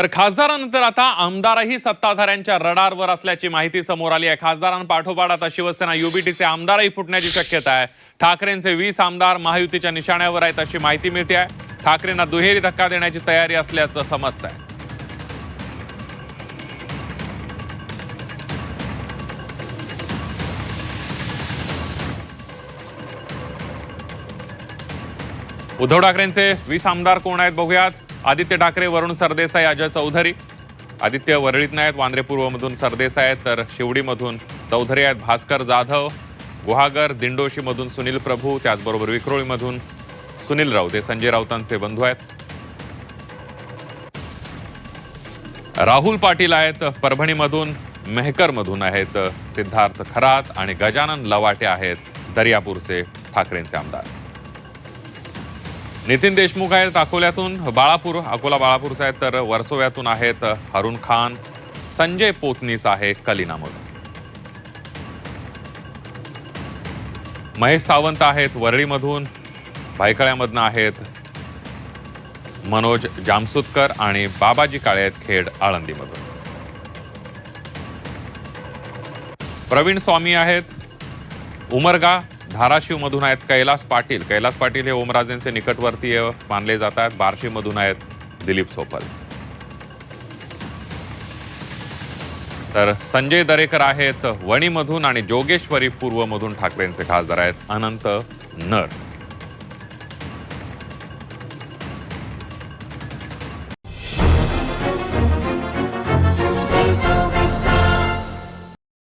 तर खासदारानंतर आता आमदारही सत्ताधाऱ्यांच्या रडारवर असल्याची माहिती समोर आली आहे। खासदारांपाठोपाठ आता शिवसेना युबीटीचे आमदारही फुटण्याची शक्यता आहे। ठाकरेंचे 20 आमदार महायुतीच्या निशाण्यावर आहेत अशी माहिती मिळते आहे। ठाकरेंना दुहेरी धक्का देण्याची तयारी असल्याचं समजत आहे। उद्धव ठाकरेंचे 20 आमदार कोण आहेत बघूयात। आदित्य ठाकरे, वरुण सरदेसाई, अजय चौधरी। आदित्य वरळीत नाहीत, वांद्रे पूर्वमधून सरदेसाई आहेत, तर शिवडीमधून चौधरी आहेत, भास्कर जाधव, गुहागर, दिंडोशीमधून सुनील प्रभू, त्याचबरोबर विक्रोळीमधून सुनील राऊत, ते संजय राऊतांचे बंधू आहेत। राहुल पाटील आहेत, परभणीमधून, मेहकरमधून आहेत सिद्धार्थ खरात, आणि गजानन लवाटे आहेत दर्यापूरचे ठाकरेंचे आमदार। नितीन देशमुख आहेत अकोल्यातून, अकोला बाळापूरचे आहेत, तर वर्सोव्यातून आहेत हरुण खान, संजय पोतनीस आहे कलिनामधून। महेश सावंत आहेत वरळीमधून, भायखळ्यामधून आहेत मनोज जामसुतकर, आणि बाबाजी काळे आहेत खेड आळंदीमधून। प्रवीण स्वामी आहेत उमरगा धाराशिवमधून आहेत कैलास पाटील हे ओमराजेंचे निकटवर्तीय मानले जातात। बार्शीमधून आहेत दिलीप सोपल, तर संजय दरेकर आहेत वणीमधून, आणि जोगेश्वरी पूर्वमधून ठाकरेंचे खासदार आहेत अनंत नर।